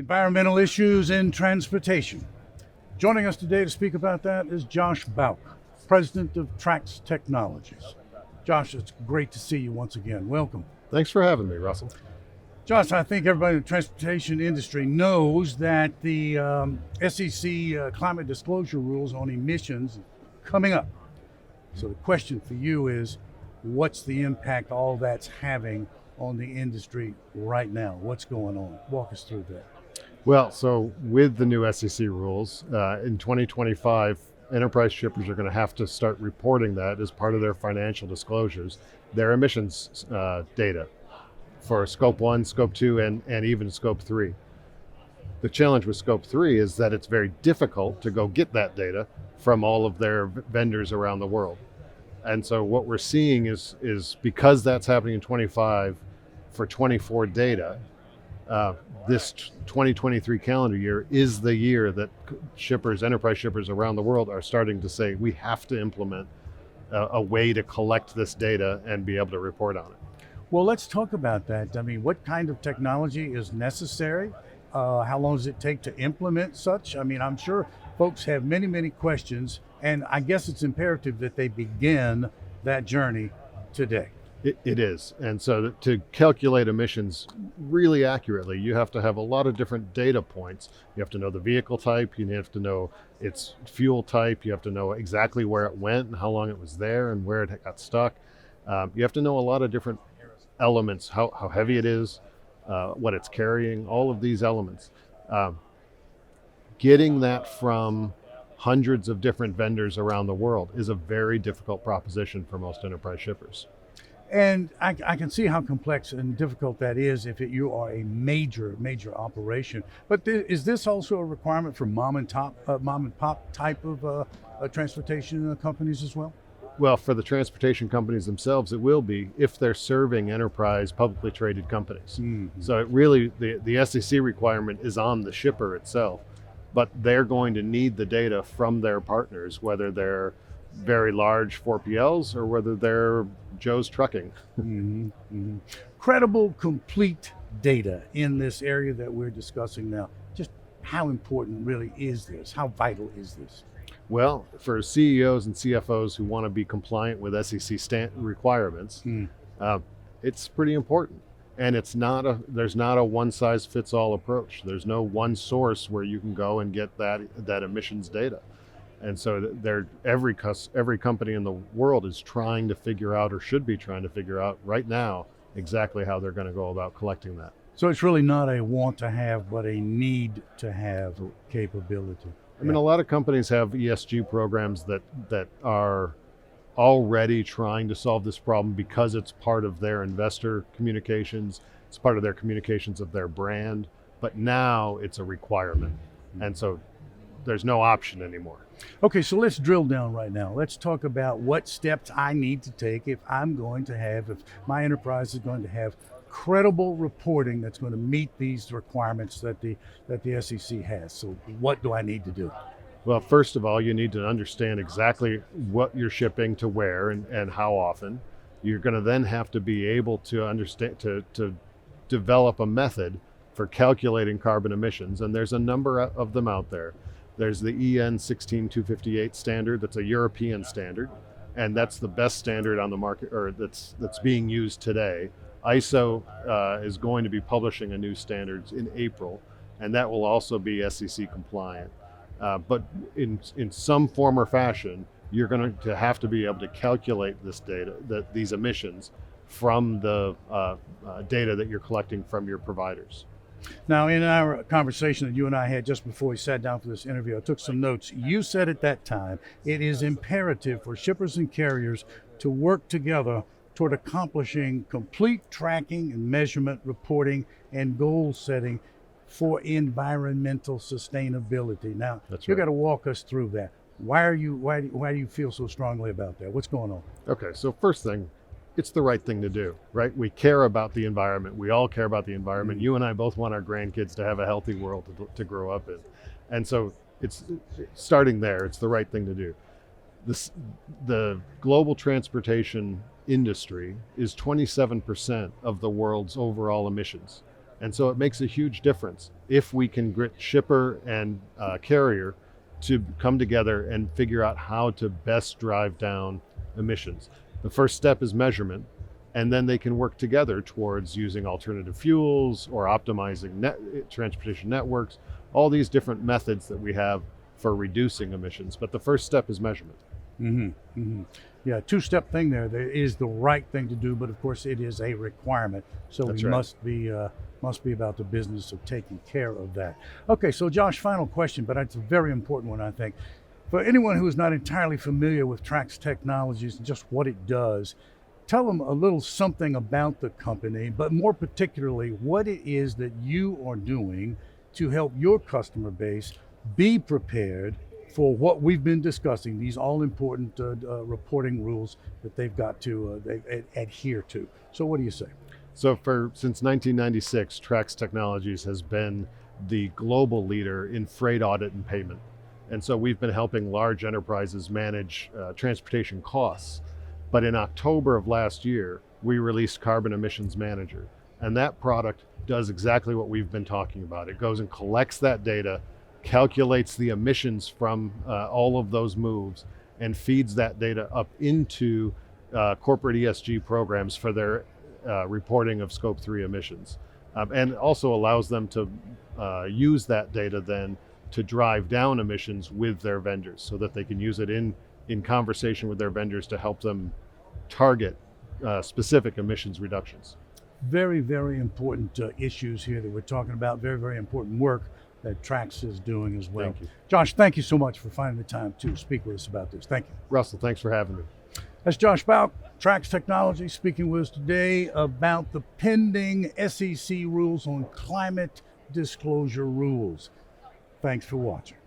Environmental issues in transportation. Joining us today to speak about that is Josh Bouk, president of Trax Technologies. Josh, it's great to see you once again. Welcome. Thanks for having me, Russell. Josh, I think everybody in the transportation industry knows that the SEC climate disclosure rules on emissions coming up. So the question for you is, what's the impact all that's having on the industry right now? What's going on? Walk us through that. Well, so with the new SEC rules, in 2025, enterprise shippers are going to have to start reporting that as part of their financial disclosures, their emissions data for Scope 1, Scope 2, and even Scope 3. The challenge with Scope 3 is that it's very difficult to go get that data from all of their vendors around the world. And so what we're seeing is because that's happening in 25 for 24 data, this 2023 calendar year is the year that shippers, enterprise shippers around the world are starting to say, we have to implement a way to collect this data and be able to report on it. Well, let's talk about that. I mean, what kind of technology is necessary? How long does it take to implement such? I mean, I'm sure folks have many, many questions, and I guess it's imperative that they begin that journey today. It is. And so to calculate emissions really accurately, you have to have a lot of different data points. You have to know the vehicle type, you have to know its fuel type, you have to know exactly where it went and how long it was there and where it got stuck. You have to know a lot of different elements, how heavy it is, what it's carrying, all of these elements. Getting that from hundreds of different vendors around the world is a very difficult proposition for most enterprise shippers. And I can see how complex and difficult that is if you are a major operation. But is this also a requirement for mom and pop type of transportation companies as well? Well, for the transportation companies themselves, it will be if they're serving enterprise publicly traded companies. Mm-hmm. So it really, the SEC requirement is on the shipper itself, but they're going to need the data from their partners, whether they're very large 4PLs or whether they're Joe's Trucking. Mm-hmm. Mm-hmm. Credible, complete data in this area that we're discussing now. Just how important really is this? How vital is this? Well, for CEOs and CFOs who want to be compliant with SEC requirements, it's pretty important. And there's not a one-size-fits-all approach. There's no one source where you can go and get that emissions data. And so every company in the world is trying to figure out, or should be trying to figure out right now, exactly how they're going to go about collecting that. So it's really not a want to have, but a need to have capability. I mean, a lot of companies have ESG programs that are already trying to solve this problem because it's part of their investor communications, it's part of their communications of their brand, but now it's a requirement. And so there's no option anymore. Okay, so let's drill down right now. Let's talk about what steps I need to take if my enterprise is going to have credible reporting that's going to meet these requirements that the SEC has. So what do I need to do? Well, first of all, you need to understand exactly what you're shipping to where and how often. You're going to then have to be able to understand, to develop a method for calculating carbon emissions, and there's a number of them out there. There's the EN 16258 standard, that's a European standard, and that's the best standard on the market, or that's being used today. ISO is going to be publishing a new standards in April, and that will also be SEC compliant. But in some form or fashion, you're going to have to be able to calculate this data, these emissions, from the data that you're collecting from your providers. Now, in our conversation that you and I had just before we sat down for this interview, I took some notes. You said at that time, it is imperative for shippers and carriers to work together toward accomplishing complete tracking and measurement, reporting, and goal setting for environmental sustainability. Now, That's you right. got to walk us through that. Why do you feel so strongly about that? What's going on? Okay, so first thing, it's the right thing to do, right? We care about the environment. We all care about the environment. You and I both want our grandkids to have a healthy world to grow up in. And so it's starting there. It's the right thing to do. The global transportation industry is 27% of the world's overall emissions. And so it makes a huge difference if we can get shipper and carrier to come together and figure out how to best drive down emissions. The first step is measurement, and then they can work together towards using alternative fuels or optimizing transportation networks, all these different methods that we have for reducing emissions. But the first step is measurement. Yeah, two-step thing there. There is the right thing to do, but of course it is a requirement. So That's we right. must be about the business of taking care of that. Okay, so Josh, final question, but it's a very important one, I think. For anyone who is not entirely familiar with Trax Technologies and just what it does, tell them a little something about the company, but more particularly what it is that you are doing to help your customer base be prepared for what we've been discussing, these all important reporting rules that they've got to adhere to. So what do you say? So since 1996, Trax Technologies has been the global leader in freight audit and payment. And so we've been helping large enterprises manage transportation costs. But in October of last year, we released Carbon Emissions Manager. And that product does exactly what we've been talking about. It goes and collects that data, calculates the emissions from all of those moves, and feeds that data up into corporate ESG programs for their reporting of Scope 3 emissions. And also allows them to use that data then to drive down emissions with their vendors so that they can use it in conversation with their vendors to help them target specific emissions reductions. Very, very important issues here that we're talking about. Very, very important work that Trax is doing as well. Thank you. Josh, thank you so much for finding the time to speak with us about this. Thank you. Russell, thanks for having me. That's Josh Bouk, Trax Technologies, speaking with us today about the pending SEC rules on climate disclosure rules. Thanks for watching.